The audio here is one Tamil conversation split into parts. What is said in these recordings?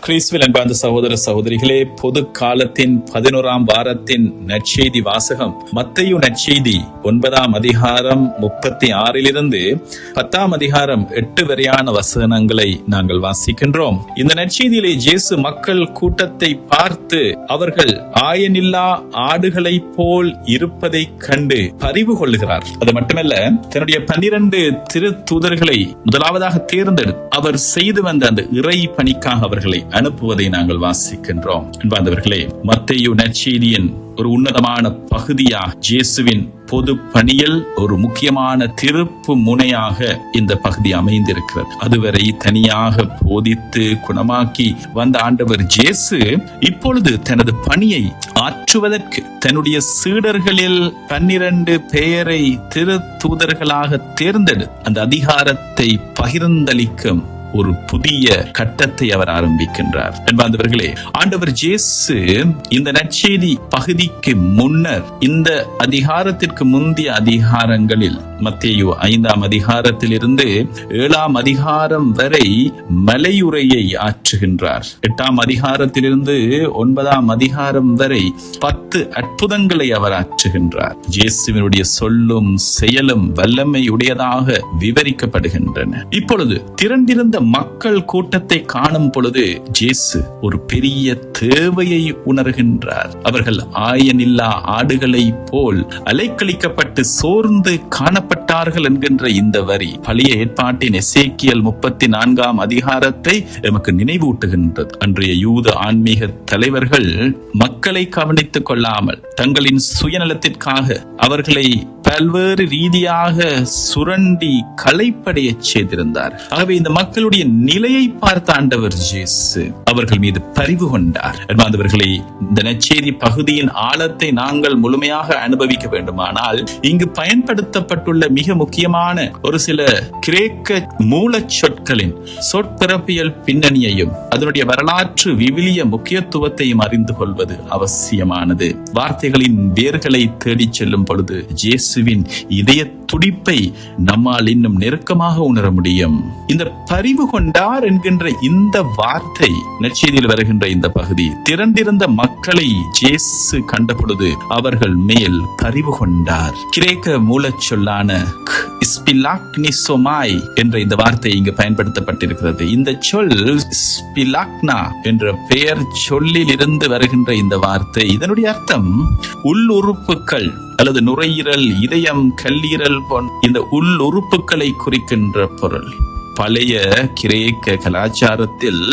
கிறிஸ்துவில் அன்பார்ந்த சகோதர சகோதரிகளே, பொது காலத்தின் 11ஆம் வாரத்தின் நற்செய்தி வாசகம் மத்தேயு நற்செய்தி 9ஆம் அதிகாரம் 36 10ஆம் அதிகாரம் 8 வரையான வசனங்களை நாங்கள் வாசிக்கின்றோம். இந்த நற்செய்தியிலே இயேசு மக்கள் கூட்டத்தை பார்த்து அவர்கள் ஆயனில்லா ஆடுகளை போல் இருப்பதை கண்டு பரிவு கொள்ளுகிறார். அது மட்டுமல்ல, தன்னுடைய 12 திரு தூதர்களை முதலாவதாக தேர்ந்தெடுத்து அவர் செய்து வந்த அந்த இறை பணிக்காக அவர்களை அனுப்புவதை நாங்கள் வாசிக்கின்றோம். அன்பார்ந்தவர்களே, மத்தேயு நற்செய்தியின் ஒரு உன்னதமான பகுதியாக இயேசுவின் பொது பணியில் ஒரு முக்கியமான திருப்பு முனையாக இந்த பகுதி அமைந்திருக்கிறது. அதுவரை தனியாக போதித்து குணமாக்கி வந்த ஆண்டவர் இயேசு இப்பொழுது தனது பணியை ஆற்றுவதற்கு தன்னுடைய சீடர்களில் 12 பேரை திரு தூதர்களாக தேர்ந்தெடு அந்த அதிகாரத்தை பகிர்ந்தளிக்கும் ஒரு புதிய கட்டத்தை அவர் ஆரம்பிக்கின்றார். என்பவர்களே, ஆண்டவர் இயேசு இந்த நற்செய்தி பகுதிக்கு முன்னர் இந்த அதிகாரத்திற்கு முந்தைய அதிகாரங்களில் மத்தேயு 5ஆம் அதிகாரத்திலிருந்து 7ஆம் அதிகாரம் வரை மலையுரையை ஆற்றுகின்றார். 8ஆம் அதிகாரத்திலிருந்து 9ஆம் அதிகாரம் வரை 10 அற்புதங்களை அவர் ஆற்றுகின்றார். இயேசுவினுடைய சொல்லும் செயலும் வல்லமை உடையதாக விவரிக்கப்படுகின்றன. இப்பொழுது திரண்டிருந்த மக்கள் கூட்டத்தை காணும் பொழுது இயேசு ஒரு பெரிய தேவையை உணர்கின்றார். அவர்கள் ஆயனில்லா ஆடுகளை போல் அலைக்கழிக்கப்பட்டு சோர்ந்து காணப்பட்டார்கள் என்கின்ற இந்த வரி பழைய ஏற்பாட்டின் எசேக்கியல் 34ஆம் அதிகாரத்தை நமக்கு நினைவூட்டுகின்றது. அன்றைய யூத ஆன்மீக தலைவர்கள் மக்களை கவனித்துக் கொள்ளாமல் தங்களின் சுயநலத்திற்காக அவர்களை பல்வேறு ரீதியாக சுரண்டி களைப்படைய செய்திருந்தார். ஆகவே இந்த மக்களுடைய நிலையை பார்த்த ஆண்டவர் இயேசு அவர்கள் மீது பரிவு கொண்டார். என்பவர்களை, இந்த நற்செய்தி பகுதியின் ஆழத்தை நாங்கள் முழுமையாக அனுபவிக்க வேண்டுமானால் இங்கு பயன்படுத்தப்பட்டுள்ள மிக முக்கியமான ஒரு சில கிரேக்க மூலச் சொற்களின் சொற்பிறப்பியல் பின்னணியையும் அதனுடைய வரலாற்று விவிலிய முக்கியத்துவத்தையும் அறிந்து கொள்வது அவசியமானது. வார்த்தைகளின் வேர்களை தேடிச் செல்லும் பொழுது இயேசுவின் இதய துடிப்பை நம்மால் இன்னும் நெருக்கமாக உணர முடியும். இந்த பரிவு கொண்டார் என்கின்ற இந்த வார்த்தை நற்செய்தியில் வருகின்ற இந்த பகுதி, திரண்டிருந்த மக்களை இயேசு கண்ட பொழுது அவர்கள் மேல் பரிவு கொண்டார். கிரேக்க மூலச் சொல்லான ஸ்பிலாக்னிசோமாய் என்ற இந்த வார்த்தை இங்கு பயன்படுத்தப்பட்டிருக்கிறது. இந்த சொல் ஸ்பிலாக்னா என்ற பெயர் சொல்லில் இருந்து வருகின்ற இந்த வார்த்தை, இதனுடைய அர்த்தம் உள்ளுறுப்புகள் அல்லது நுரையீரல், இதயம், கல்லீரல் போன்ற இந்த உள்ளுறுப்புகளை குறிக்கின்ற பொருள். பழைய கிரேக்க கலாச்சாரத்தில்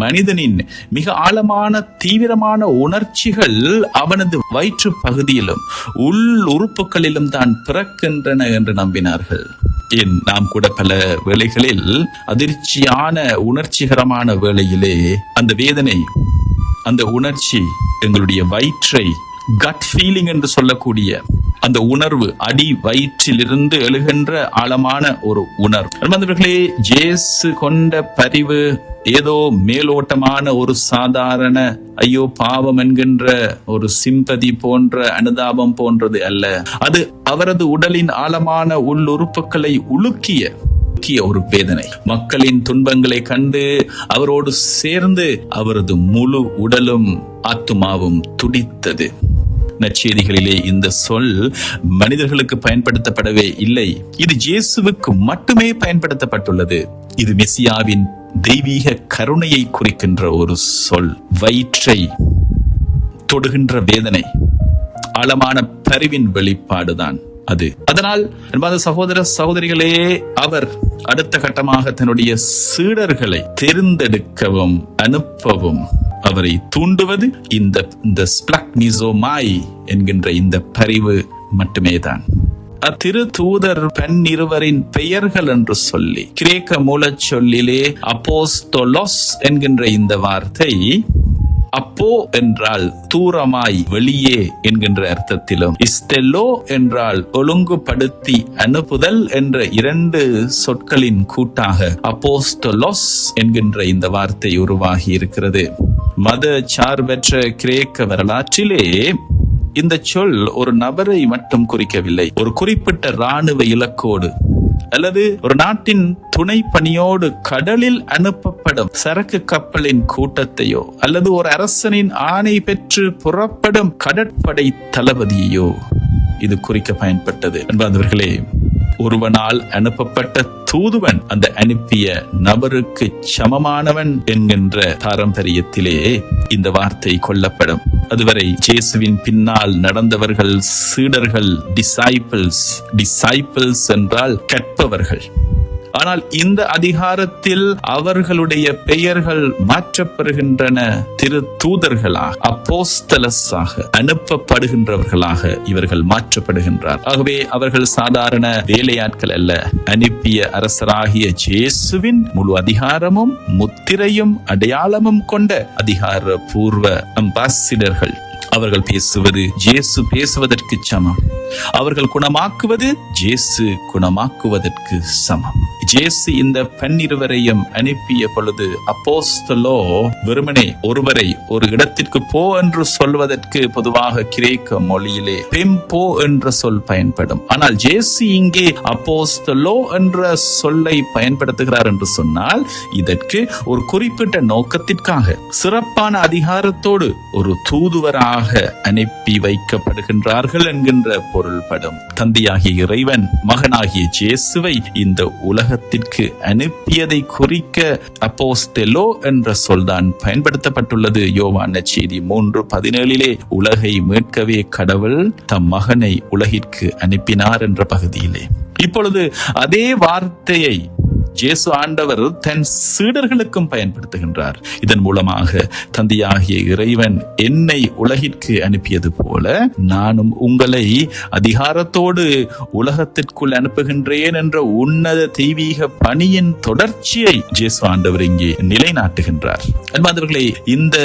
மனிதனின் மிக ஆழமான தீவிரமான உணர்ச்சிகள் அவனது வயிற்று பகுதியிலும் உள் உறுப்புகளிலும் தான் பிறக்கின்றன என்று நம்பினார்கள். நாம் கூட பல வேளைகளில் அதிர்ச்சியான உணர்ச்சிகரமான வேளையிலே அந்த வேதனை, அந்த உணர்ச்சி எங்களுடைய வயிற்றை கட் ஃபீலிங் என்று சொல்லக்கூடிய அந்த உணர்வு, அடி வயிற்றிலிருந்து எழுகின்ற ஆழமான ஒரு உணர்வு. அன்பர்களே, இயேசு கொண்ட பரிவு ஏதோ மேலோட்டமான ஒரு சாதாரண ஐயோ பாவம் என்கின்ற ஒரு சிம்பதி போன்ற அனுதாபம் போன்றது அல்ல. அது அவரது உடலின் ஆழமான உள்ளுறுப்புகளை உலுக்கிய ஒரு வேதனை. மக்களின் துன்பங்களை கண்டு அவரோடு சேர்ந்து அவரது முழு உடலும் ஆத்துமாவும் துடித்தது. நற்செய்திகளிலே இந்த சொல் மனிதர்களுக்கு பயன்படுத்தப்படவே இல்லை. இது இயேசுவுக்கு மட்டுமே பயன்படுத்தப்பட்டுள்ளது. இது மெசியாவின் தெய்வீக கருணையை குறிக்கின்ற ஒரு சொல். வயிற்றை தொடுகின்ற வேதனை, ஆழமான பரிவின் வெளிப்பாடுதான் அது. அதனால் அன்பான சகோதர சகோதரிகளே, அவர் அடுத்த கட்டமாக தன்னுடைய சீடர்களை தேர்ந்தெடுக்கவும் அனுப்பவும் அவரை தூண்டுவது இந்த ஸ்பிலாக்னிசோமாய் என்கின்ற இந்த பரிவு மட்டுமே தான். திரு தூதர் பெண் இருவரின் பெயர்கள் என்று சொல்லி கிரேக்க மூலச் சொல்லிலே அப்போஸ்தோலோஸ் என்கின்ற இந்த வார்த்தை அப்போ என்றால் தூரமாய், வெளியே என்கின்ற அர்த்தத்திலும், ஸ்டெல்லோ என்றால் ஒழுங்குபடுத்தி அனுப்புதல் என்ற 2 சொற்களின் கூட்டாக அப்போஸ்தோலோஸ் என்கின்ற இந்த வார்த்தை உருவாகி இருக்கிறது. மத சார்பற்ற கிரேக்க வரலாற்றிலே இந்த சொல் ஒரு நபரை மட்டும் குறிக்கவில்லை. ஒரு குறிப்பிட்ட இராணுவ இலக்கோடு அல்லது ஒரு நாட்டின் துணை பணியோடு கடலில் அனுப்பப்படும் சரக்கு கப்பலின் கூட்டத்தையோ அல்லது ஒரு அரசனின் ஆணை பெற்று புறப்படும் கடற்படை தளபதியோ இது குறிக்க பயன்பட்டது. அன்பார்ந்தவர்களே, ஒருவனால் அனுப்பப்பட்ட தூதுவன் அந்த அனுப்பிய நபருக்கு சமமானவன் என்கின்ற பாரம்பரியத்திலே இந்த வார்த்தை கொள்ளப்படும். அதுவரை இயேசுவின் பின்னால் நடந்தவர்கள் சீடர்கள், டிசைபிள்ஸ் என்றால் கற்பவர்கள். ஆனால் இந்த அதிகாரத்தில் அவர்களுடைய பெயர்கள் மாற்றப்படுகின்றன. திரு தூதர்களாக, அப்போஸ்தலஸாக, அனுப்பப்படுகின்றவர்களாக இவர்கள் மாற்றப்படுகின்றார். ஆகவே அவர்கள் சாதாரண வேலையாட்கள் அல்ல. அனுப்பிய அரசராகிய இயேசுவின் முழு அதிகாரமும் முத்திரையும் அடையாளமும் கொண்ட அதிகாரபூர்வ அம்பாசிடர்கள். அவர்கள் பேசுவது இயேசு பேசுவதற்கு சமம். அவர்கள் குணமாக்குவது இயேசு குணமாக்குவதற்கு சமம். இயேசு இந்த 12 அனுப்பிய பொழுது அப்போஸ்தலோ வெறுமனே ஒருவரை ஒரு இடத்திற்கு போ என்று சொல்வதற்கு பொதுவாக கிரேக்க மொழியிலே பெம்போ என்ற சொல் பயன்படும். ஆனால் இயேசு இங்கே அப்போஸ்தலோ என்ற சொல்லை பயன்படுத்துகிறார் என்று சொன்னால் இதற்கு ஒரு குறிப்பிட்ட நோக்கத்திற்காக சிறப்பான அதிகாரத்தோடு ஒரு தூதுவராக அனுப்பி வைக்கப்படுகின்றார்கள் என்கின்ற பொருள்படும். தந்தையாகிய இறைவன் மகனாகிய இயேசுவை இந்த உலகத்திற்கு அனுப்பியதை குறிக்க அப்போஸ்தலோ என்ற சொல்தான் பயன்படுத்தப்பட்டுள்ளது. யோவான் நற்செய்தி 3:17 உலகை மீட்கவே கடவுள் தம் மகனை உலகிற்கு அனுப்பினார் என்ற பகுதியிலே. இப்பொழுது அதே வார்த்தையை இயேசு ஆண்டவர் தன் சீடர்களுக்கும் பயன்படுத்துகின்றார். இதன் மூலமாக தந்தையாகிய இறைவன் என்னை உலகிற்கு அனுப்பியது போல நானும் உங்களை அதிகாரத்தோடு உலகத்திற்குள் அனுப்புகின்றேன் என்ற உன்னத தெய்வீக பணியின் தொடர்ச்சியை இயேசு ஆண்டவர் இங்கே நிலைநாட்டுகின்றார். அன்பார்ந்தவர்களே, இந்த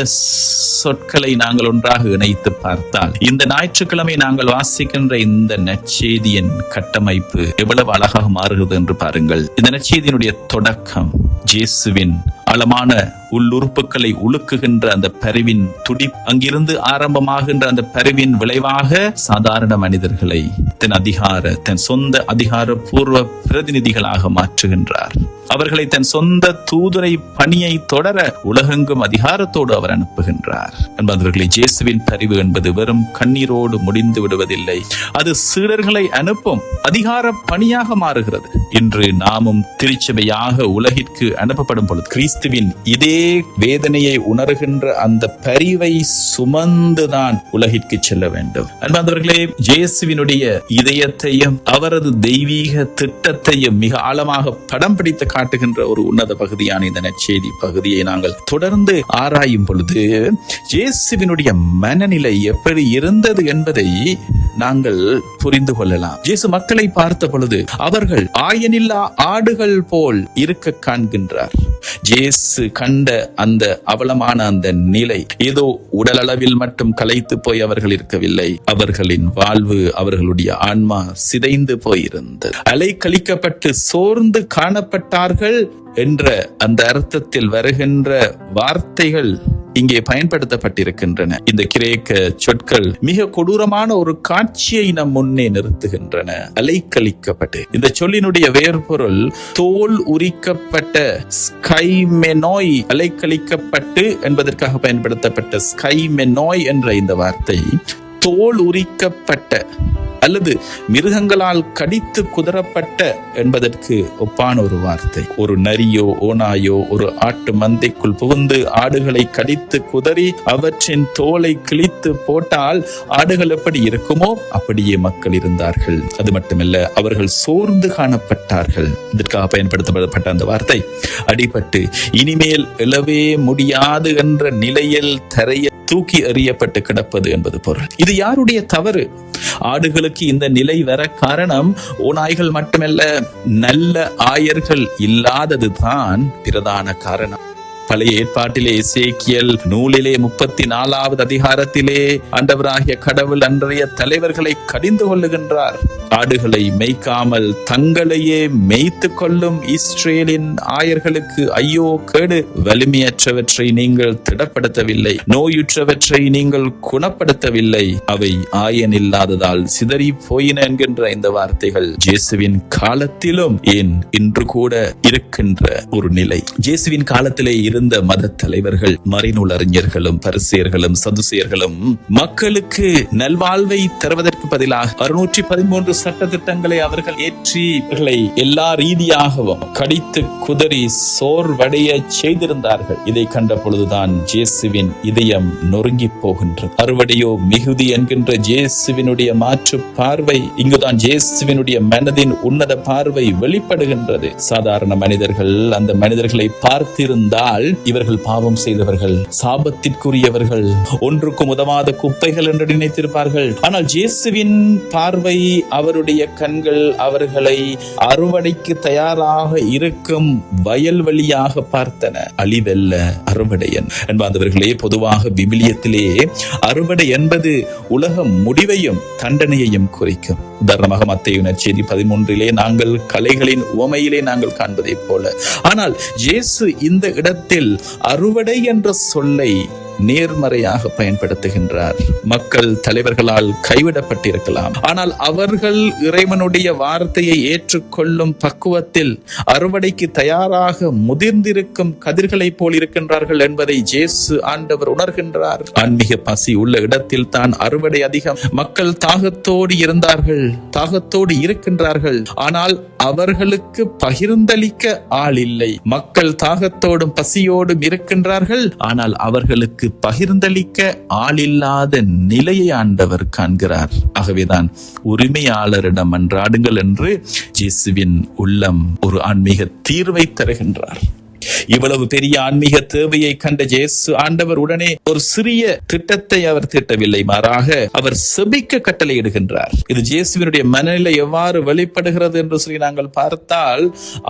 சொற்களை நாங்கள் ஒன்றாக இணைத்து பார்த்தால் இந்த ஞாயிற்றுக்கிழமை நாங்கள் வாசிக்கின்ற இந்த நற்செய்தியின் கட்டமைப்பு எவ்வளவு அழகாக மாறுகிறது என்று பாருங்கள். இந்த நற்செய்தியினுடைய தொடக்கம் இயேசுவின் ஆழமான உள்ளுறுப்புகளை உலுக்குகின்ற அந்த பரிவின் துடிப்பு, அங்கிருந்து ஆரம்பமாகின்ற அந்த பரிவின் விளைவாக சாதாரண மனிதர்களை தன் சொந்த அதிகாரபூர்வ பிரதிநிதிகளாக மாற்றுகின்றார். அவர்களை தன் சொந்த தூதுரை பணியை தொடர உலகெங்கும் அதிகாரத்தோடு அவர் அனுப்புகின்றார். என்பவர்களை இயேசுவின் பரிவு என்பது வெறும் கண்ணீரோடு முடிந்து விடுவதில்லை. அது சீடர்களை அனுப்பும் அதிகார பணியாக மாறுகிறது. இன்று நாமும் திருச்சபையாக உலகிற்கு அனுப்பப்படும் பொழுது கிறிஸ்துவின் இதே வேதனையை உணர்கின்ற அந்த பரிவை சுமந்துதான் உலகிற்கு செல்ல வேண்டும். அன்பார்ந்தவர்களே, இயேசுவினுடைய இதயத்தையும் அவரது தெய்வீக திட்டத்தையும் மிக ஆழமாக படம் பிடித்து காட்டுகின்ற ஒரு உன்னத பகுதியான இந்த நற்செய்தி பகுதியை நாங்கள் தொடர்ந்து ஆராயும் பொழுது இயேசுவினுடைய மனநிலை எப்படி இருந்தது என்பதை நாங்கள் புரிந்து கொள்ளலாம். இயேசு மக்களை பார்த்த பொழுது அவர்கள் ஆயனில்லா ஆடுகள் போல் இருக்க காண்கின்றார். இயேசு கண்ட அந்த அவலமான அந்த நிலை ஏதோ உடல் அளவில் மட்டும் கலைத்து போய் அவர்கள் இருக்கவில்லை. அவர்களின் வாழ்வு, அவர்களுடைய ஆன்மா சிதைந்து போயிருந்தது. அலைக்கழிக்கப்பட்டு சோர்ந்து காணப்பட்டார்கள் என்ற அந்த அர்த்தத்தில் வருகின்ற வார்த்தைகள் இங்கே பயன்படுத்தப்பட்டிருக்கின்றன. இந்த கிரேக்க சொற்கள் மிக கொடூரமான ஒரு காட்சியை நம் முன்னே நிறுத்துகின்றன. அலைக்கழிக்கப்பட்டு, இந்த சொல்லினுடைய வேர்பொருள் தோல் உரிக்கப்பட்ட, ஸ்கைமெனோய், அலைக்கழிக்கப்பட்டு என்பதற்காக பயன்படுத்தப்பட்ட ஸ்கைமெனோய் என்ற இந்த வார்த்தை தோல் உரிக்கப்பட்ட அல்லது மிருகங்களால் கடித்து குதறப்பட்ட என்பதற்கு ஒப்பான ஒரு வார்த்தை. ஒரு நரியோ ஓனாயோ ஒரு ஆட்டு மந்தைக்குள் புகுந்து ஆடுகளை கடித்து குதறி அவற்றின் தோலை கிழித்து போட்டால் ஆடுகள் எப்படி இருக்குமோ அப்படியே மக்கள் இருந்தார்கள். அது மட்டுமல்ல, அவர்கள் சோர்ந்து காணப்பட்டார்கள். இதற்காக பயன்படுத்தப்பட்ட அந்த வார்த்தை அடிபட்டு இனிமேல் எழவே முடியாது என்ற நிலையில் தரைய தூக்கி எறியப்பட்டு கிடப்பது என்பது பொருள். இது யாருடைய தவறு? ஆடுகளுக்கு இந்த நிலை வர காரணம் ஓநாய்கள் மட்டுமல்ல, நல்ல ஆயர்கள் இல்லாததுதான் பிரதான காரணம். பழைய ஏற்பாட்டிலே எசேக்கியேல் நூலிலே 34வது அதிகாரத்திலே ஆண்டவராகிய கடவுள் அன்றைய தலைவர்களை கடிந்து கொள்ளுகின்றார். ஆடுகளை மேய்க்காமல் தங்களையே மேய்த்து கொள்ளும் இஸ்ரேலின் ஆயர்களுக்கு ஐயோ கேடு, வலிமையற்றவற்றை நீங்கள் திடப்படுத்தவில்லை, நோயுற்றவற்றை நீங்கள் குணப்படுத்தவில்லை, அவை ஆயனில்லாததால் சிதறி போயின என்கின்ற இந்த வார்த்தைகள் இயேசுவின் காலத்திலும் ஏன் இன்று கூட இருக்கின்ற ஒரு நிலை. இயேசுவின் காலத்திலே இருந்த மத தலைவர்கள், மறைநூல் அறிஞர்களும் பரிசேயர்களும் சதுசேயர்களும் மக்களுக்கு நல்வாழ்வை தருவதற்கு பதிலாக 613 சட்ட திட்டங்களை அவர்கள் ஏற்றி எல்லா ரீதியாகவும் கடித்து குதறி சோர்வடைய செய்திருந்தார்கள். இதை கண்ட பொழுதுதான் இயேசுவின் இதயம் நொறுங்கி போகின்றது. அறுவடையோ மிகுதி என்கின்ற இயேசுவினுடைய மாற்று பார்வை, இங்குதான் இயேசுவினுடைய மனதின் உன்னத பார்வை வெளிப்படுகின்றது. சாதாரண மனிதர்கள் அந்த மனிதர்களை பார்த்திருந்தால் இவர்கள் பாவம் செய்தவர்கள், சாபத்திற்குரியவர்கள், ஒன்றுக்கும் உதவாத குப்பைகள் என்று நினைத்திருப்பார்கள். ஆனால் இயேசுவின் பார்வை, அவருடைய கண்கள் அவர்களை அறுவடைக்கு தயாராக இருக்கும் வயல்வெளியாக பார்த்தன. அழிவல்ல, அறுவடையன் என்பாந்தவர்களே. பொதுவாக விவிலியத்திலே அறுவடை என்பது உலக முடிவையும் தண்டனையையும் குறிக்கும். உதாரணமாக மத்தேயு நற்செய்தி 13 நாங்கள் கலைகளின் உவமையிலே நாங்கள் காண்பதை போல. ஆனால் இயேசு இந்த இடத்தில் அறுவடை என்ற சொல்லை நேர்மறையாக பயன்படுத்துகின்றார். மக்கள் தலைவர்களால் கைவிடப்பட்டிருக்கலாம், ஆனால் அவர்கள் இறைவனுடைய வார்த்தையை ஏற்றுக்கொள்ளும் பக்குவத்தில் அறுவடைக்கு தயாராக முதிர்ந்திருக்கும் கதிர்களை போல் இருக்கின்றார்கள் என்பதை இயேசு ஆண்டவர் உணர்கின்றார். ஆன்மீக பசி உள்ள இடத்தில் தான் அறுவடை அதிகம். மக்கள் தாகத்தோடு இருந்தார்கள், தாகத்தோடு இருக்கின்றார்கள், ஆனால் அவர்களுக்கு பகிர்ந்தளிக்க ஆள் இல்லை. மக்கள் தாகத்தோடும் பசியோடும் இருக்கின்றார்கள், ஆனால் அவர்களுக்கு பகிர்ந்தளிக்க ஆளில்லாத நிலையை ஆண்டவர் காண்கிறார். ஆகவேதான் உரிமையாளரிடம் மன்றாடுங்கள் என்று இயேசுவின் உள்ளம் ஒரு ஆன்மீக தீர்வை தருகின்றார். இவ்வளவு பெரிய ஆன்மீக தேவையை கண்ட இயேசு ஆண்டவர் உடனே ஒரு சிறிய திட்டத்தை அவர் தீட்டவில்லை, மாறாக அவர் செபிக்க கட்டளையிடுகின்றார். இது இயேசுவினுடைய மனநிலை எவ்வாறு வெளிப்படுகிறது என்று சொல்லி நாங்கள் பார்த்தால்,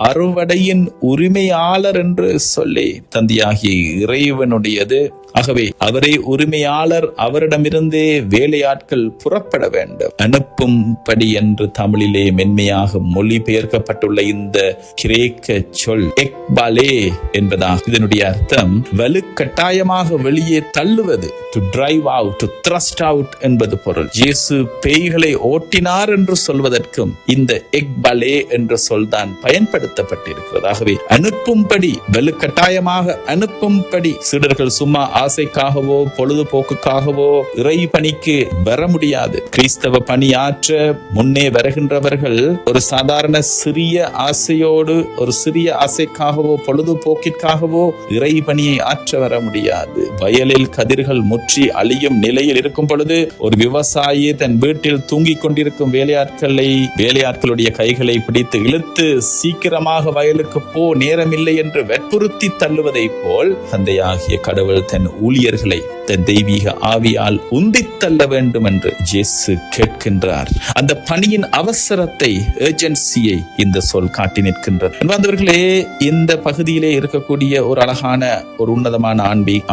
அறுவடையின் உரிமையாளர் என்று சொல்லி தந்தையாகிய இறைவனுடையது. ஆகவே அவரே உரிமையாளர், அவரிடமிருந்தே வேலையாட்கள் புறப்பட வேண்டும். அனுப்பும்படி என்று தமிழிலே மென்மையாக மொழிபெயர்க்கப்பட்டுள்ள இந்த கிரேக்க சொல் எக்பாலே என்பதாக. இதனுடைய அர்த்தம் வலுக்கட்டாயமாக வெளியே தள்ளுவது, to drive out, to thrust out என்பது பொருள். இயேசு பேய்களை ஓட்டினார் என்று சொல்வதற்கும் இந்த எக்பாலே என்ற சொல் தான் பயன்படுத்தப்பட்டிருக்கிறது. ஆகவே அனுப்பும்படி, வலுக்கட்டாயமாக அனுப்பும்படி. சீடர்கள் சும்மா ஆசைக்காகவோ பொழுதுபோக்குக்காகவோ இறை பணிக்கு வர முடியாது. கிறிஸ்தவ பணியாற்ற முன்னே வருகின்றவர்கள் ஒரு சாதாரண சிறிய ஆசையோடு, ஒரு சிறிய ஆசைக்காகவோ பொழுதுபோக்கிற்காகவோ இறை பணியை ஆற்ற வர முடியாது. வயலில் கதிர்கள் முற்றி அழியும் நிலையில் இருக்கும் பொழுது ஒரு விவசாயி தன் வீட்டில் தூங்கிக் கொண்டிருக்கும் வேலையாட்களுடைய கைகளை பிடித்து இழுத்து சீக்கிரமாக வயலுக்கு போ, நேரமில்லை என்று வற்புறுத்தி தள்ளுவதை போல் தந்தையாகிய கடவுள் தன் ஊழியர்களை தன் தெய்வீக ஆவியால் உந்தித் தள்ள வேண்டும் என்று இயேசு கேட்கின்றார். அந்த பணியின் அவசரத்தை, ஏர்ஜென்சியை இந்த சொல் காட்டி நிற்கின்றது. அன்பார்ந்தவர்களே, இந்த பகுதியிலே இருக்கக்கூடிய ஒரு அழகான, ஒரு உன்னதமான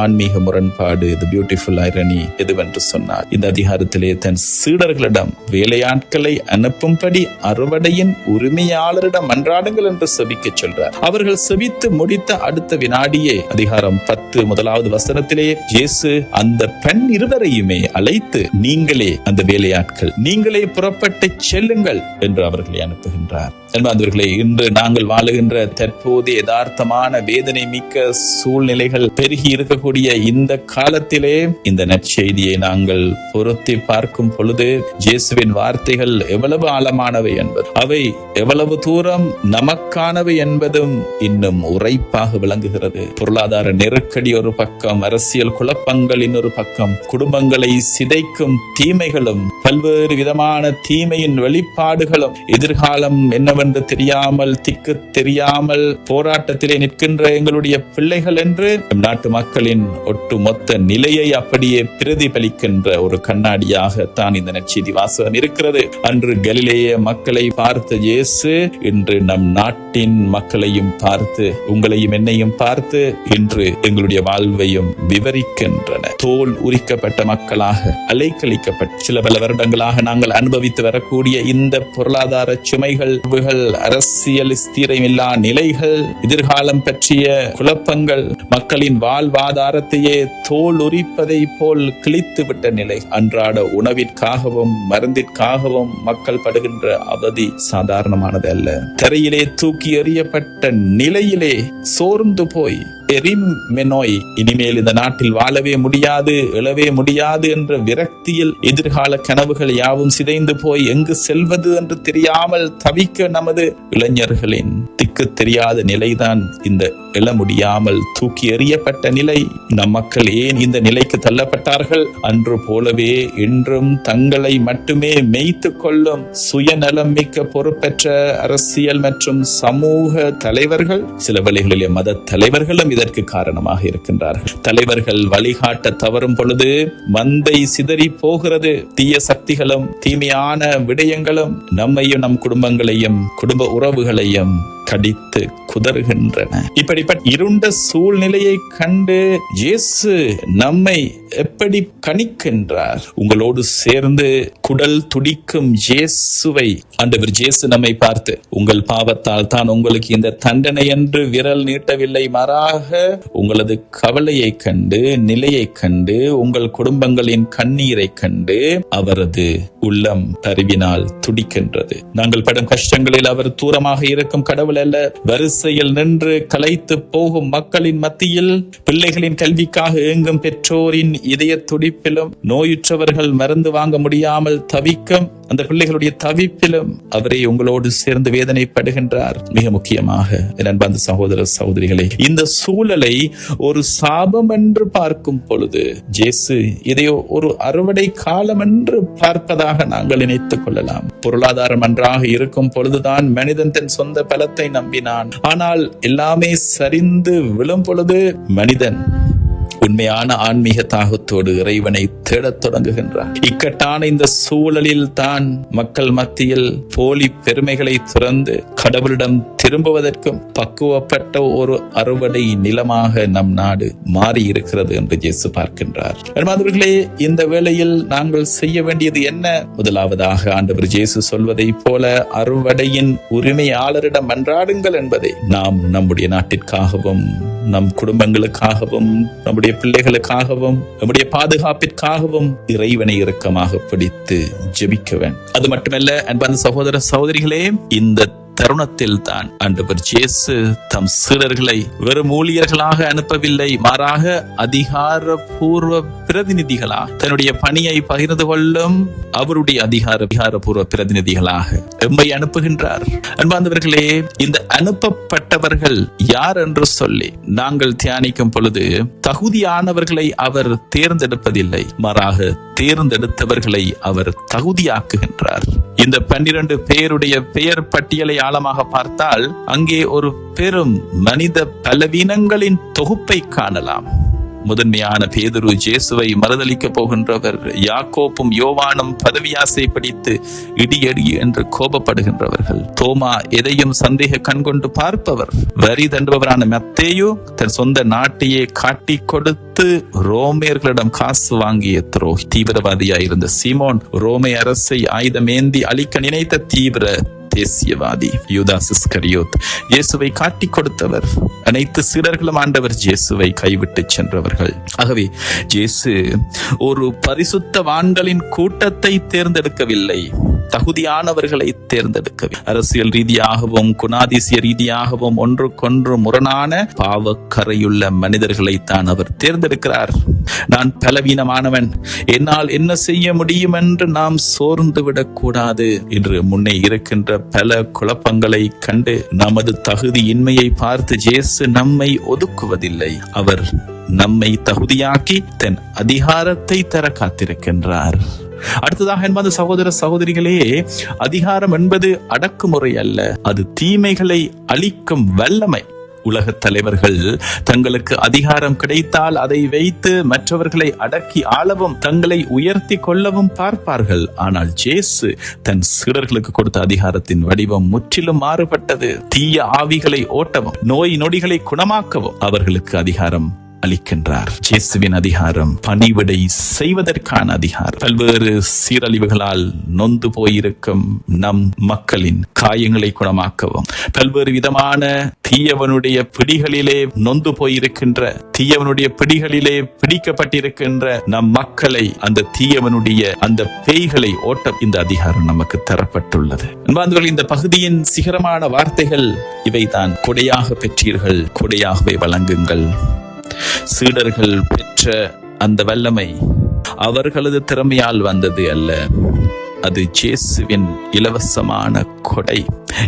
ஆன்மீக முரண்பாடு, the beautiful irony எதுவென்று சொன்னார், இந்த அதிகாரத்திலே தன் சீடர்களிடம் வேலையாட்களை அனுப்பும்படி அறுவடையின் உரிமையாளரிடம் மன்றாடுங்கள் என்று செபிக்க சொல்றார். அவர்கள் செபித்து முடித்த அடுத்த வினாடியே அதிகாரம் 10 முதலாவது வசனத்திலே இயேசு அந்த பெண் இருவரையுமே அழைத்து, நீங்களே அந்த வேலையாட்கள், நீங்களே புறப்பட்டு செல்லுங்கள் என்று அவர்களை அனுப்புகின்றார். அன்பார்ந்தவர்களே, இன்று நாங்கள் வாழுகின்ற தற்போதைய யதார்த்தமான வேதனை மிக்க சூழ்நிலைகள் பெருகி இருக்கக்கூடிய இந்த காலத்திலே இந்த நற்செய்தியை நாங்கள் பொருத்தி பார்க்கும் பொழுது இயேசுவின் வார்த்தைகள் எவ்வளவு ஆழமானவை என்பது, அவை எவ்வளவு தூரம் நமக்கானவை என்பதும் இன்னும் உரைப்பாக விளங்குகிறது. பொருளாதார நெருக்கடி ஒரு பக்கம், அரசியல் குழப்பங்களின் ஒரு பக்கம், குடும்பங்களை சிதைக்கும் தீமைகளும், பல்வேறு விதமான தீமையின் வெளிப்பாடுகளும், எதிர்காலம் என்னவென்று தெரியாமல், திக்கு தெரியாமல் போராட்டத்திலே நிற்கின்ற எங்களுடைய பிள்ளைகள் என்று நாட்டு மக்களின் ஒட்டுமொத்த நிலையை அப்படியே பிரதிபலிக்கின்ற ஒரு கண்ணாடியாக தான் இந்த நற்செய்தி வாசகம் இருக்கிறது. அன்று கலிலேய மக்களை பார்த்த இயேசு இன்று நம் நாட்டின் மக்களையும் பார்த்து, உங்களையும் என்னையும் பார்த்து இன்று எங்களுடைய வாழ்வையும் விவரிக்கின்றன. தோல் உரிக்கப்பட்ட மக்களாக, அலைக்கழிக்கப்பட்ட சில பல வருடங்களாக நாங்கள் அனுபவித்து வரக்கூடிய இந்த பொருளாதார சுமைகள், அரசியல் ஸ்திரமில்லா நிலைகள், எதிர்காலம் பற்றிய குழப்பங்கள், மக்களின் வாழ்வாதாரத்தையே தோல் உரிப்பதை போல் கிழித்துவிட்ட நிலை, அன்றாட உணவிற்காகவும் மருந்திற்காகவும் மக்கள் படுகின்ற அவதி சாதாரணமானது அல்ல. தரையிலே தூக்கி எறியப்பட்ட நிலையிலே சோர்ந்து போய் எரிமெனோய், இனிமேல் இந்த நாட்டில் வாழவே முடியாது, எழவே முடியாது என்ற விரக்தியில் எதிர்கால கனவுகள் யாவும் சிதைந்து போய் எங்கு செல்வது என்று தெரியாமல் தவிக்க நமது இளைஞர்களின் திக்கு தெரியாத நிலைதான் இந்த எழ முடியாமல் தூக்கி எறியப்பட்ட நிலை. நம் மக்கள் ஏன் இந்த நிலைக்கு தள்ளப்பட்டார்கள்? அன்று போலவே இன்றும் தங்களை மட்டுமே மேய்த்து கொள்ளும் சுயநலம் மிக்க பொறுப்பற்ற அரசியல் மற்றும் சமூக தலைவர்கள், சில வேளைகளிலே மத தலைவர்களும் இதற்கு காரணமாக இருக்கின்றார்கள். தலைவர்கள் வழிகாட்ட தவறும் பொழுது மந்தை சிதறி போகிறது. தீய சக்திகளும் தீமையான விடயங்களும் நம்மையும் நம் குடும்பங்களையும் குடும்ப உறவுகளையும் கடித்து குதறுகின்றன. இப்படிப்பட்ட இருண்ட சூழ்நிலையை கண்டு இயேசு நம்மை எப்படி கணிக்கின்றார்? உங்களோடு சேர்ந்து குடல் துடிக்கும் இயேசுவை ஆண்டவர் இயேசு நம்மை பார்த்து, உங்கள் பாவத்தால் தான் உங்களுக்கு இந்த தண்டனை என்று விரல் நீட்டவில்லை, மாறாக உங்களது கவலையை கண்டு, நிலையை கண்டு, உங்கள் குடும்பங்களின் கண்ணீரை கண்டு அவரது உள்ளம் அறிவினால் துடிக்கின்றது. நாங்கள் படும் கஷ்டங்களில் அவர் தூரமாக இருக்கும் கடவுள் அல்ல. வரிசையில் நின்று களைத்து போகும் மக்களின் மத்தியில், பிள்ளைகளின் கல்விக்காக ஏங்கும் பெற்றோரின் இதய துடிப்பிலும், நோயுற்றவர்கள் மருந்து வாங்க முடியாமல் தவிக்கும் அந்த பிள்ளைகளுடைய தவிப்பிலும் அவரை உங்களோடு சேர்ந்து வேதனைப்படுகின்றார். மிக முக்கியமாக என் அன்பார்ந்த சகோதர சகோதரிகளே, இந்த சூழலை ஒரு சாபம் என்று பார்க்கும் பொழுது இயேசு இதை ஒரு அறுவடை காலம் என்று பார்ப்பதாக நாங்கள் நினைத்துக் கொள்ளலாம். பொருளாதாரம் நன்றாக இருக்கும் பொழுதுதான் மனிதன் தன் சொந்த பலத்தை நம்பினான். ஆனால் எல்லாமே சரிந்து விழும் பொழுது மனிதன் உண்மையான ஆன்மீக தாகத்தோடு இறைவனை தேடத் தொடங்குகின்றார். இக்கட்டான இந்த சூழலில் தான் மக்கள் மத்தியில் போலி பெருமைகளை துறந்து கடவுளிடம் திரும்புவதற்கும் பக்குவப்பட்ட ஒரு அறுவடை நிலமாக நம் நாடு மாறி இருக்கிறது என்று இயேசு பார்க்கின்றார். அன்பார்ந்தவர்களே, இந்த வேளையில் நாங்கள் செய்ய வேண்டியது என்ன? முதலாவதாக ஆண்டவர் இயேசு சொல்வதை போல அறுவடையின் உரிமையாளரிடம் மன்றாடுங்கள் என்பதை நாம் நம்முடைய நாட்டிற்காகவும், நம் குடும்பங்களுக்காகவும், நம்முடைய பிள்ளைகளுக்காகவும், நம்முடைய பாதுகாப்பிற்காகவும் இறைவனை இரக்கமாக பிடித்து ஜெபிக்க வேண்டும். அது மட்டுமல்ல அன்பார்ந்த சகோதர சகோதரிகளே, இந்த தருணத்தில் தான் ஆண்டவர் இயேசு தம் சீடர்களை வெறும் ஊழியர்களாக அனுப்பவில்லை, மாறாக அதிகாரபூர்வ பிரதிநிதிகளாக, தன்னுடைய பணியை பகிர்ந்து கொள்ளும் அவருடைய அதிகாரபூர்வ பிரதிநிதிகளாக எம்மை அனுப்புகின்றார். அன்பார்ந்தவர்களே, இந்த அனுப்பப்பட்டவர்கள் யார் என்று சொல்லி நாங்கள் தியானிக்கும் பொழுது தகுதியானவர்களை அவர் தேர்ந்தெடுப்பதில்லை, மாறாக தேர்ந்தெடுத்தவர்களை அவர் தகுதியாக்குகின்றார். இந்த 12 பேருடைய பெயர் பட்டியலை ஆழமாக பார்த்தால் அங்கே ஒரு பெரும் மனித பலவீனங்களின் தொகுப்பை காணலாம். முதன்மையான பேதுரு இயேசுவை மறுதலிக்க போகின்றவர். யாக்கோப்பும் யோவானும் பதவியாசை பிடித்து இடியடி என்று கோபப்படுகின்றவர்கள். தோமா எதையும் சந்தேக கண்கொண்டு பார்ப்பவர். வரி தண்டுபவரான மத்தேயு தன் சொந்த நாட்டையே காட்டி கொடுத்து ரோமியர்களிடம் காசு வாங்கிய துரோகி. தீவிரவாதியாயிருந்த சீமோன் ரோமை அரசை ஆயுதமேந்தி அழிக்க நினைத்த தீவிர தேசியவாதி. யூதாஸ் இஸ்கரியோத் இயேசுவை காட்டி கொடுத்தவர். அனைத்து சீடர்களும் ஆண்டவர் இயேசுவை கைவிட்டு சென்றவர்கள். ஆகவே இயேசு ஒரு பரிசுத்தவான்களின் கூட்டத்தை தேர்ந்தெடுக்கவில்லை, தகுதியானவர்களை தேர்ந்தெடுக்க, அரசியல் ரீதியாகவும் குணாதிசய ரீதியாகவும் ஒன்றுக்கொன்று முரணான பாவக்கரையுள்ள மனிதர்களை தான் அவர் தேர்ந்தெடுக்கிறார். நான் பலவீனமானவன், என்னால் என்ன செய்ய முடியும் என்று நாம் சோர்ந்து விடக்கூடாது. இன்று முன்னே இருக்கின்ற பல குழப்பங்களை கண்டு நமது தகுதியின்மையை பார்த்து இயேசு நம்மை ஒதுக்குவதில்லை. அவர் நம்மை தகுதியாக்கி தன் அதிகாரத்தை தர காத்திருக்கின்றார். அடுத்ததாக என்பது சகோதர சகோதரிகளே, அதிகாரம் என்பது அடக்குமுறை அல்ல, அது தீமைகளை அழிக்கும் வல்லமை. உலகத் தலைவர்கள் தங்களுக்கு அதிகாரம் கிடைத்தால் அதை வைத்து மற்றவர்களை அடக்கி ஆளவும் தங்களை உயர்த்தி கொள்ளவும் பார்ப்பார்கள். ஆனால் இயேசு தன் சீடர்களுக்கு கொடுத்த அதிகாரத்தின் வடிவம் முற்றிலும் மாறுபட்டது. தீய ஆவிகளை ஓட்டவும் நோய் நொடிகளை குணமாக்கவும் அவர்களுக்கு அதிகாரம் அளிக்கின்றார். இயேசுவின் அதிகாரம் பணிவிடை செய்வதற்கான அதிகாரம். பல்வேறு சீரழிவுகளால் நொந்து போயிருக்கும் நம் மக்களின் காயங்களை குணமாக்கவும், பல்வேறு விதமான தீயவனுடைய பிடிகளிலே நொந்து போயிருக்கின்ற, தீயவனுடைய பிடிகளிலே பிடிக்கப்பட்டிருக்கின்ற நம் மக்களை, அந்த தீயவனுடைய அந்த பேய்களை ஓட்ட இந்த அதிகாரம் நமக்கு தரப்பட்டுள்ளது. அன்பார்ந்தவர்களே, இந்த பகுதியின் சிகரமான வார்த்தைகள் இவைதான். கொடையாக பெற்றீர்கள், கொடையாகவே வழங்குங்கள். சீடர்கள் பெற்ற அந்த வல்லமை அவர்களது திறமையால் வந்தது அல்ல, அது இயேசுவின் இலவசமான கொடை.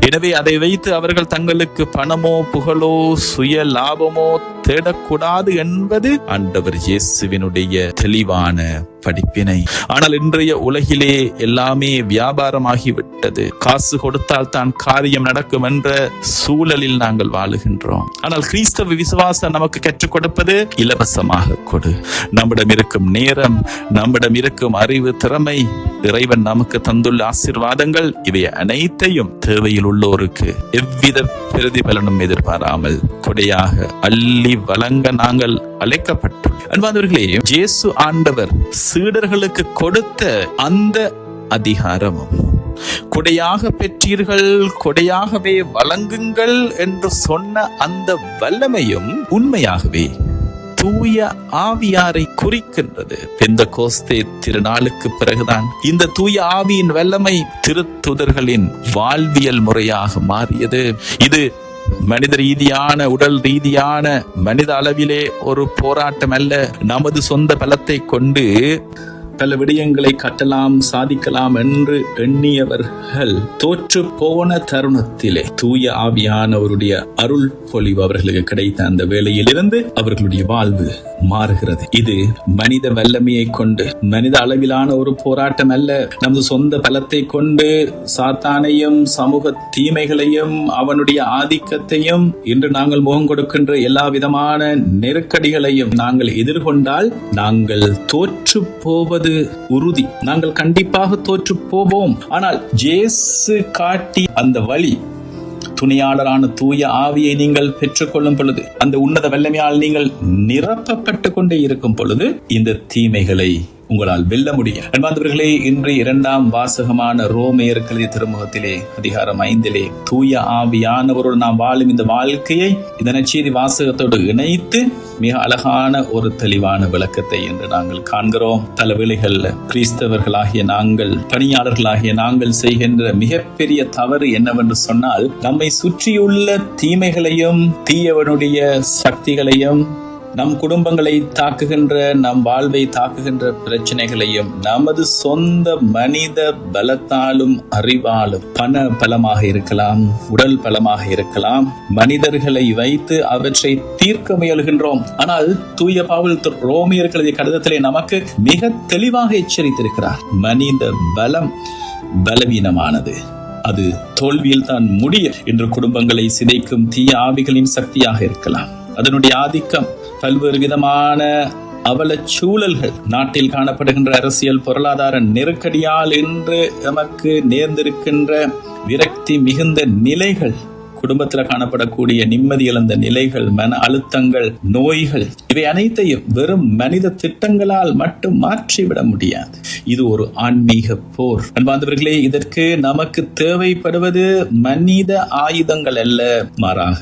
எனவே அதை வைத்து அவர்கள் தங்களுக்கு பணமோ புகழோ சுய லாபமோ தேடக்கூடாது என்பது ஆண்டவர் இயேசுவினுடைய தெளிவான படிப்பினை. ஆனால் இன்றைய உலகிலே எல்லாமே வியாபாரமாகிவிட்டது. காசு கொடுத்தால் தான் காரியம் நடக்கும் என்ற சூழலில் நாங்கள் வாழுகின்றோம். ஆனால் கிறிஸ்தவ விசுவாசம் நமக்கு கற்றுக் கொடுப்பது இலவசமாக கொடு. நம்மிடம் இருக்கும் நேரம், நம்மிடம் இருக்கும் அறிவு, திறமை, இறைவன் நமக்கு தந்துள்ள ஆசீர்வாதங்கள், இவை அனைத்தையும் தேவையில் உள்ளோருக்கு எவ்வித பிரதிபலனும் எதிர்பாராமல் கொடையாக அள்ளி வழங்க நாங்கள் அழைக்கப்பட்டோம். அன்பானவர்களே, இயேசு ஆண்டவர் சீடர்களுக்கு கொடுத்த அந்த அதிகாரமும், கொடையாக பெற்றீர்கள், கொடையாகவே வழங்குங்கள் என்று சொன்ன அந்த வல்லமையும் உண்மையாகவே தூய ஆவியாரை குறிக்கின்றது. பெந்தெகோஸ்தே திருநாளுக்கு பிறகுதான் இந்த தூய ஆவியின் வல்லமை திருத்துதர்களின் வாழ்வியல் முறையாக மாறியது. இது மனித ரீதியான, உடல் ரீதியான, மனித அளவிலே ஒரு போராட்டம் அல்ல. நமது சொந்த பலத்தை கொண்டு பல விடயங்களை கட்டலாம், சாதிக்கலாம் என்று எண்ணியவர்கள் தோற்று போன தருணத்திலே தூய ஆவியானவருடைய அருள் பொழிவு அவர்களுக்கு கிடைத்த அந்த வேளையிலிருந்து அவர்களுடைய வாழ்வு மாறுகிறது. இது மனித வல்லமையை கொண்டு, மனித அளவிலான ஒரு போராட்டம் அல்ல. நமது சொந்த பலத்தை கொண்டு சாத்தானையும் சமூக தீமைகளையும் அவனுடைய ஆதிக்கத்தையும், இன்று நாங்கள் முகம் கொடுக்கின்ற எல்லா விதமான நெருக்கடிகளையும் நாங்கள் எதிர்கொண்டால் நாங்கள் தோற்று போவது உறுதி. நாங்கள் கண்டிப்பாக தோற்று போவோம். ஆனால் இயேசு காட்டி அந்த வழி, துணையாளரான தூய ஆவியை நீங்கள் பெற்றுக்கொள்ளும் பொழுது, அந்த உன்னத வல்லமையால் நீங்கள் நிரப்பப்பட்டு கொண்டே இருக்கும் பொழுது இந்த தீமைகளை உங்களால் வெல்ல முடியும். அன்பார்ந்தவர்களே, இன்று 2ஆம் வாசகமான ரோமேயர் எழுதிய திருமுகத்திலே அதிகாரம் 5 தூய ஆவியானவரோடு நாம் வாழும் இந்த வாழ்க்கையை இந்த நற்செய்தி வாசகத்தோடு இணைத்து மிக அழகான ஒரு தெளிவான விளக்கத்தை என்று நாங்கள் காண்கிறோம். பல வேளைகளில் கிறிஸ்தவர்களாகிய நாங்கள், பணியாளர்களாகிய நாங்கள் செய்கின்ற மிகப்பெரிய தவறு என்னவென்று சொன்னால், நம்மை சுற்றியுள்ள தீமைகளையும் தீயவனுடைய சக்திகளையும், நம் குடும்பங்களை தாக்குகின்ற, நம் வாழ்வை தாக்குகின்ற பிரச்சனைகளையும் நமது சொந்த மனித பலத்தாலும் அறிவாலும், பண பலமாக இருக்கலாம், உடல் பலமாக இருக்கலாம், மனிதர்களை வைத்து அவற்றை தீர்க்க முயல்கின்றோம். ஆனால் தூய பவுல் ரோமியர் எழுதிய கடிதத்திலே நமக்கு மிக தெளிவாக எச்சரித்திருக்கிறார். மனித பலம் பலவீனமானது, அது தோல்வியில் தான் முடியும். இன்று குடும்பங்களை சிதைக்கும் தீய ஆவிகளின் சக்தியாக இருக்கலாம். அதனுடைய ஆதிக்கம் பல்வேறு விதமான அவல சூழல்கள், நாட்டில் காணப்படுகின்ற அரசியல் பொருளாதார நெருக்கடியால் இன்று நமக்கு நேர்ந்திருக்கின்ற விரக்தி மிகுந்த நிலைகள், குடும்பத்துல காணப்படக்கூடிய நிம்மதி இழந்த நிலைகள், மன அழுத்தங்கள், நோய்கள், இவை அனைத்தையும் வெறும் மனித திட்டங்களால் மட்டும் மாற்றிவிட முடியாது. இது ஒரு ஆன்மீக போர். அன்பார்ந்தவர்களே, இதற்கு நமக்கு தேவைப்படுவது மனித ஆயுதங்கள் அல்ல, மாறாக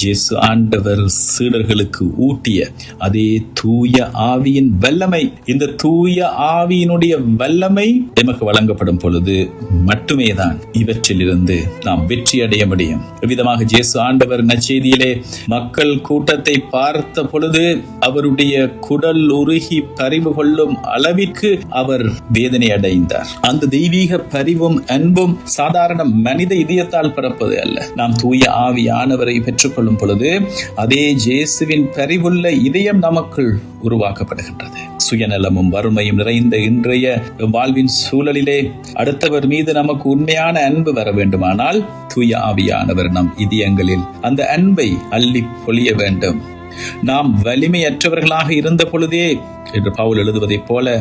இயேசு ஆண்டவர் சீடர்களுக்கு ஊட்டிய அதே தூய ஆவியின் வல்லமை. இந்த தூய ஆவியினுடைய வல்லமை நமக்கு வழங்கப்படும் பொழுது மட்டுமே தான் இவற்றிலிருந்து நாம் வெற்றி அடைய முடியும். விதமாக இயேசு ஆண்டவர் நற்செய்தியிலே மக்கள் கூட்டத்தை பார்த்த பொழுது அவருடைய குடல் உருகி பரிவு கொள்ளும் அளவிற்கு அவர் வேதனை அடைந்தார். அந்த தெய்வீக பரிவும் அன்பும் சாதாரண மனித இதயத்தால் பிறப்பது அல்ல. நாம் தூய ஆவியானவரை பெற்றுக்கொள்ளும் பொழுது அதே இயேசுவின் பரிவுள்ள இதயம் நமக்குள் உருவாக்கப்படுகின்றது. சுயநலமும் வறுமையும் நிறைந்த இன்றைய வாழ்வின் சூழலிலே அடுத்தவர் மீது நமக்கு உண்மையான அன்பு வர வேண்டுமானால் தூய ஆவியானவர் நம் இதயங்களில் அந்த அன்பை அள்ளி பொழிய வேண்டும். நாம் வலிமையற்றவர்களாக இருந்த பொழுதே என்று பவுல் எழுதுவதைப் போல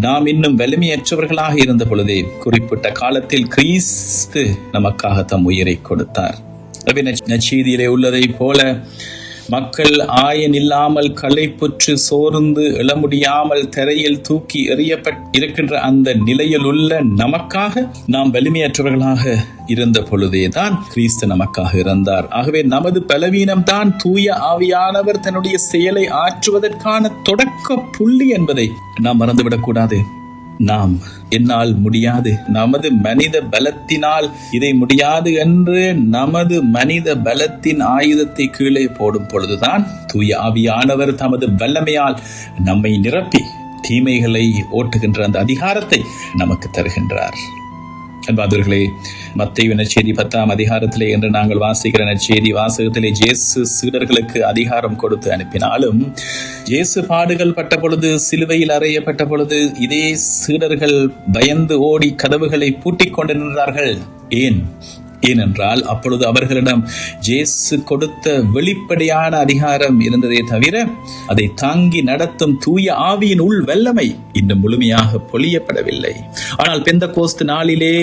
நாம் இன்னும் வலிமையற்றவர்களாக இருந்த பொழுதே குறிப்பிட்ட காலத்தில் கிறிஸ்து நமக்காக தம் உயிரை கொடுத்தார். நற்செய்தியிலே உள்ளதை போல மக்கள் ஆயன் இல்லாமல் களைப்புற்று சோர்ந்து எழ முடியாமல் தரையில் தூக்கி எறியப்பட்டிருக்கின்ற அந்த நிலையில் உள்ள நமக்காக நாம் வலிமையற்றவர்களாக இருந்த பொழுதேதான் கிறிஸ்து நமக்காக இருந்தார். ஆகவே நமது பலவீனம் தான் தூய ஆவியானவர் தன்னுடைய செயலை ஆற்றுவதற்கான தொடக்க புள்ளி என்பதை நாம் மறந்துவிடக் கூடாது. நாம் என்னால் முடியாது, நமது மனித பலத்தினால் இதை முடியாது என்று நமது மனித பலத்தின் ஆயுதத்தை கீழே போடும் பொழுதுதான் தூய ஆவியானவர் தமது வல்லமையால் நம்மை நிரப்பி தீமைகளை ஓட்டுகின்ற அந்த அதிகாரத்தை நமக்கு தருகின்றார். அன்பார்ந்தவர்களே, மத்தேயு நற்செய்தி 10ஆம் அதிகாரத்திலே என்று நாங்கள் வாசிக்கிற நற்செய்தி வாசகத்திலே இயேசு சீடர்களுக்கு அதிகாரம் கொடுத்து அனுப்பினாலும் இயேசு பாடுகள் பட்ட பொழுது, சிலுவையில் அறையப்பட்ட பொழுது இதே சீடர்கள் பயந்து ஓடி கதவுகளை பூட்டிக் கொண்டு நின்றார்கள். ஏனென்றால் அப்பொழுது அவர்களிடம் இயேசு கொடுத்த வெளிப்படையான அதிகாரம் இருந்ததே தவிர அதை தாங்கி நடத்தும் தூய ஆவியின் உள் வல்லமை இன்னும் முழுமையாக பொழியப்படவில்லை. ஆனால் பெந்தகோஸ்து நாளிலே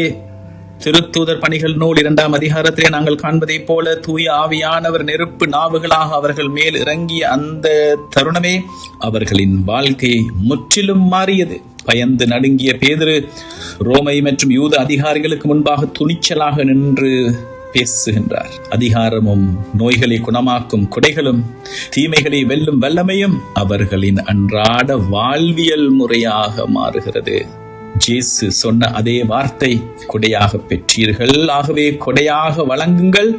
திருத்தூதர் பணிகள் நூல் 2ஆம் அதிகாரத்திலே நாங்கள் காண்பதை போல தூய ஆவியானவர் நெருப்பு நாவுகளாக அவர்கள் மேல் இறங்கிய அந்த தருணமே அவர்களின் வாழ்க்கை முற்றிலும் மாறியது. பயந்து நடுங்கிய பேதுரு ரோமை மற்றும் யூத அதிகாரிகளுக்கு முன்பாக துணிச்சலாக நின்று பேசுகின்றார். அதிகாரமும் நோய்களை குணமாக்கும் கொடைகளும் தீமைகளை வெல்லும் வல்லமையும் அவர்களின் அன்றாட வாழ்வியல் முறையாக மாறுகிறது. இயேசு சொன்ன அதே வார்த்தை, கொடையாக பெற்றீர்கள், ஆகவே கொடையாக வழங்குங்கள்.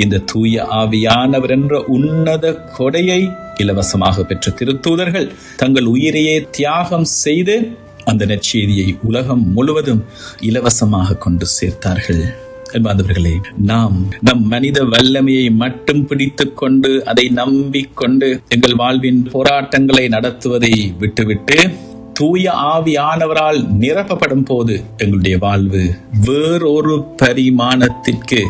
இந்த தூய ஆவியானவர் என்ற உன்னத கொடையை இலவசமாக பெற்ற திருத்தூதர்கள் தங்கள் உயிரையே தியாகம் செய்து அந்த நற்செய்தியை உலகம் முழுவதும் இலவசமாக கொண்டு சேர்த்தார்கள். என்பவர்களே, நாம் நம் மனித வல்லமையை மட்டும் பிடித்துக் கொண்டு அதை நம்பிக்கொண்டு எங்கள் வாழ்வின் போராட்டங்களை நடத்துவதை விட்டுவிட்டு தூய ஆவியானவரால் நிரப்பப்படும் போது எங்களுடைய வாழ்வு வேறொரு பரிமாணத்திற்கு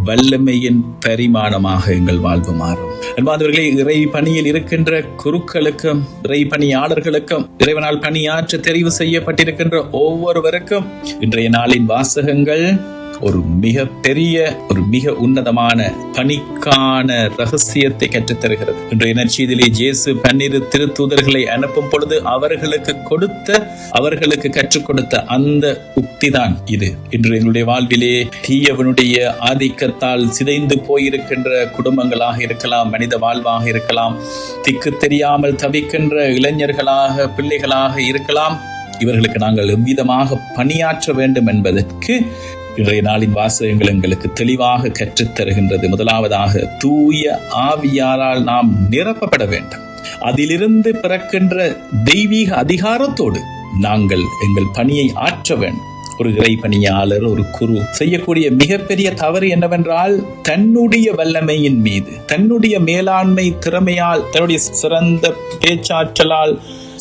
வல்லமையின் பரிமாணமாக எங்கள் வாழ்வு மாறும். என்பவர்களே, இறை பணியில் இருக்கின்ற குருக்களுக்கும் இறை பணியாளர்களுக்கும் இறைவனால் பணியாற்ற தெரிவு செய்யப்பட்டிருக்கின்ற ஒவ்வொருவருக்கும் இன்றைய நாளின் வாசகங்கள் ஒரு மிக உன்னதமான பணிக்கான ரகசியத்தை கற்றுத்தருகிறது. இன்றைய நற்செய்தியிலே இயேசு 12 திருத்தூதர்களை அனுப்பும் பொழுது அவர்களுக்கு கற்றுக் கொடுத்த அந்த உக்திதான் இது. இன்று எங்களுடைய வாழ்விலே தீயவனுடைய ஆதிக்கத்தால் சிதைந்து போயிருக்கின்ற குடும்பங்களாக இருக்கலாம், மனித வாழ்வாக இருக்கலாம், திக்கு தெரியாமல் தவிக்கின்ற இளைஞர்களாக பிள்ளைகளாக இருக்கலாம். இவர்களுக்கு நாங்கள் எவ்விதமாக பணியாற்ற வேண்டும் என்பதற்கு இன்றைய நாளின் வாசகங்கள் எங்களுக்கு தெளிவாக கற்றுத்தருகின்றது. முதலாவதாக, தூய ஆவியாரால் நாம் நிரப்பப்பட வேண்டும். அதிலிருந்து பிறக்கின்ற தெய்வீக அதிகாரத்தோடு நாங்கள் எங்கள் பணியை ஆற்ற வேண்டும். ஒரு இறை பணியாளர், ஒரு குரு செய்யக்கூடிய மிகப்பெரிய தவறு என்னவென்றால், தன்னுடைய வல்லமையின் மீது, தன்னுடைய மேலாண்மை திறமையால், தன்னுடைய சிறந்த பேச்சாற்றலால்,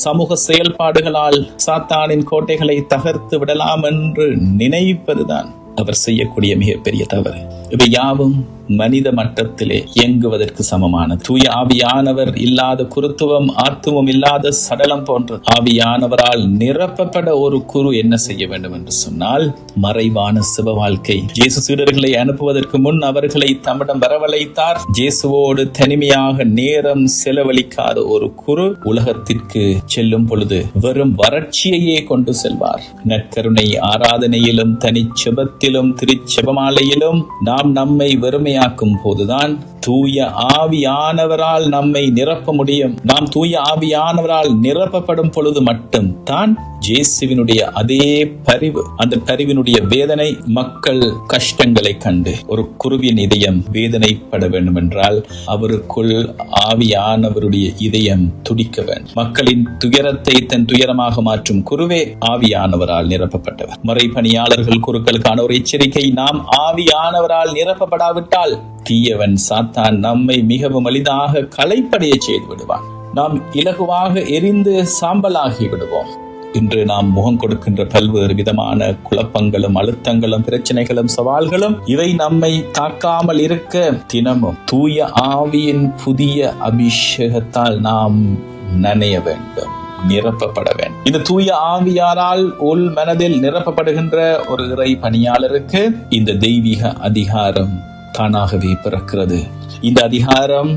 சமூக செயல்பாடுகளால் சாத்தானின் கோட்டைகளை தகர்த்து விடலாம் என்று நினைப்பதுதான் அவர் செய்யக்கூடிய மிகப்பெரிய தவறு. இவை யாவும் மனித மட்டத்திலே இயங்குவதற்கு சமமான தூய ஆவியானவர் இல்லாத குருத்துவம், ஆத்துவம் இல்லாத சடலம் போன்ற ஆவியானவரால் நிரப்பப்பட ஒரு குரு என்ன செய்ய வேண்டும் என்று சொன்னால், மறைவான சிவ வாழ்க்கை. இயேசு சீடர்களை அனுப்புவதற்கு முன் அவர்களை தம்மிடம் வரவழைத்தார். இயேசுவோடு தனிமையாக நேரம் செலவழிக்காத ஒரு குரு உலகத்திற்கு செல்லும் பொழுது வெறும் வறட்சியையே கொண்டு செல்வார். நற்கருணை ஆராதனையிலும் தனிச்செபத்திலும் திருச்செபமாலையிலும் நாம் நம்மை வெறுமையாக்கும் போதுதான் தூய ஆவியானவரால் நம்மை நிரப்ப முடியும். நாம் தூய ஆவியானவரால் நிரப்பப்படும் பொழுது மட்டும் தான் இயேசுவினுடைய அதே பரிவு, அந்த பரிவினுடைய வேதனை, மக்கள் கஷ்டங்களை கண்டு ஒரு குருவின் இதயம் வேதனைப்பட வேண்டும் என்றால் அவருக்குள் ஆவியானவருடைய இதயம் துடிக்க வேண்டும். மக்களின் துயரத்தை தன் துயரமாக மாற்றும் குருவே ஆவியானவரால் நிரப்பப்பட்டவர். மறைபணியாளர்கள் குருக்களுக்கான ஒரு எச்சரிக்கை: நாம் ஆவியானவரால் நிரப்பப்படாவிட்டால் தீயவன் சாத்தான் நம்மை மிகவும் எளிதாக களைப்படைய செய்து விடுவான். நாம் இலகுவாக எரிந்து சாம்பலாகி விடுவோம். இன்று நாம் முகம் கொடுக்கின்ற பல்வேறு விதமான குழப்பங்களும் அழுத்தங்களும் பிரச்சனைகளும் சவால்களும் இவை நம்மை தாக்காமல் இருக்க தினமும் தூய ஆவியின் புதிய அபிஷேகத்தால் நாம் நனைய வேண்டும், நிரப்பப்பட வேண்டும். இந்த தூய ஆவியாரால் உள் மனதில் நிரப்பப்படுகின்ற ஒரு இறை பணியாளருக்கு இந்த தெய்வீக அதிகாரம் தானாகவே பிறக்கிறது. இந்த அதிகாரம்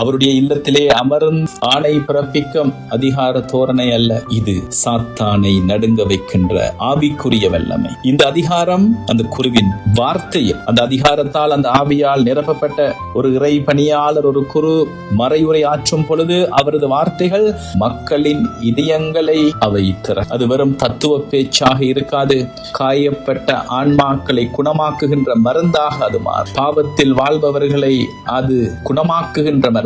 அவருடைய இல்லத்திலே அமர்ந்து ஆணை பிறப்பிக்கும் அதிகார தோரணை அல்ல, இது சாத்தானை நடுங்க வைக்கின்ற ஆவிக்குரிய வல்லமை. இந்த அதிகாரம் அந்த குருவின் வார்த்தையில், அந்த அதிகாரத்தால் அந்த ஆவியால் நிரப்பப்பட்ட ஒரு இறை பணியாளர், ஒரு குரு மறையுரை ஆற்றும் பொழுது அவரது வார்த்தைகள் மக்களின் இதயங்களை அவை திற. அது வெறும் தத்துவ பேச்சாக இருக்காது. காயப்பட்ட ஆன்மாக்களை குணமாக்குகின்ற மருந்தாக அது மாறும். பாவத்தில் வாழ்பவர்களை அது குணமாக்குகின்ற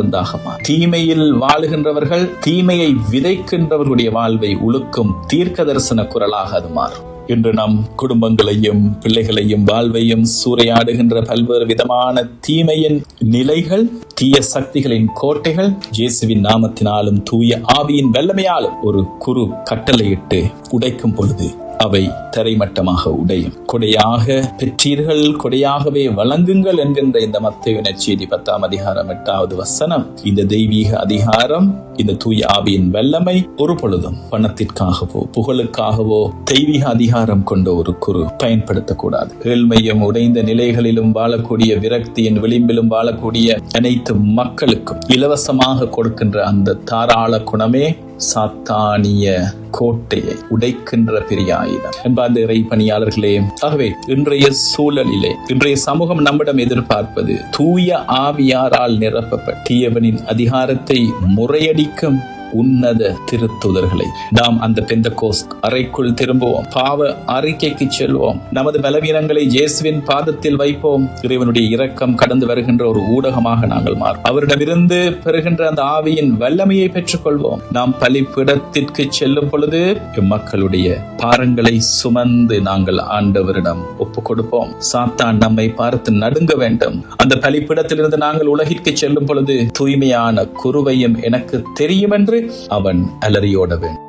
தீமையில் வாழுகின்றவர்கள், தீமையை விதைக்கின்றவர்களுடைய வாழ்வை உழுக்கும் தீர்க்க தரிசன குரலாக அது மாறும். இன்று நம் குடும்பங்களையும் பிள்ளைகளையும் வாழ்வையும் சூறையாடுகின்ற பல்வேறு விதமான தீமையின் நிலைகள், தீய சக்திகளின் கோட்டைகள் இயேசுவின் நாமத்தினாலும் தூய ஆவியின் வல்லமையாலும் ஒரு குரு கட்டளையிட்டு உடைக்கும் பொழுது அவை தரைமட்டமாக உடையும். கொடையாக பெற்றீர்கள், கொடையாகவே வழங்குங்கள் என்கின்ற இந்த மத்தேயு நற்செய்தி 10ஆம் அதிகாரம் 8வது வசனம், இந்த தெய்வீக அதிகாரம், இந்த தூய ஆவியின் வல்லமை ஒரு பொழுதும் பணத்திற்காகவோ புகழுக்காகவோ தெய்வீக அதிகாரம் கொண்ட ஒரு குரு பயன்படுத்தக்கூடாது. ஏழ்மையும் உடைந்த நிலைகளிலும் வாழக்கூடிய, விரக்தியின் விளிம்பிலும் வாழக்கூடிய அனைத்து மக்களுக்கும் இலவசமாக கொடுக்கின்ற அந்த தாராள குணமே சாத்தானிய கோட்டையை உடைக்கின்ற பெரிய ஆயுதம். என்பார்ந்த இறை பணியாளர்களே, ஆகவே இன்றைய சூழலிலே, இன்றைய சமூகம் நம்மிடம் எதிர்பார்ப்பது தூய ஆவியாரால் நிரப்பப்பட்ட தீயவனின் அதிகாரத்தை முறையடிக்கும் உன்னத திருத்துதர்களை. நாம் அந்த பெந்தகோஸ்த் அறைக்குள் திரும்புவோம், பாவ அறிக்கைக்கு செல்வோம், நமது பலவீனங்களை இயேசுவின் பாதத்தில் வைப்போம். இறைவனுடைய இரக்கம் கடந்து வருகின்ற ஒரு ஊடகமாக நாங்கள் மாறும். அவரிடமிருந்து பெறுகின்ற அந்த ஆவியின் வல்லமையை பெற்றுக்கொள்வோம். நாம் பலிபீடத்திற்கு செல்லும் பொழுது மக்களுடைய பாரங்களை சுமந்து நாங்கள் ஆண்டவரிடம் ஒப்பு கொடுப்போம். சாத்தான் நம்மை பார்த்து நடுங்க வேண்டும். அந்த பலிபீடத்திலிருந்து நாங்கள் உலகிற்கு செல்லும் பொழுது தூய்மையான குருவையும் எனக்கு தெரியும் என்று அவன் அலறியோட வேண்டும்.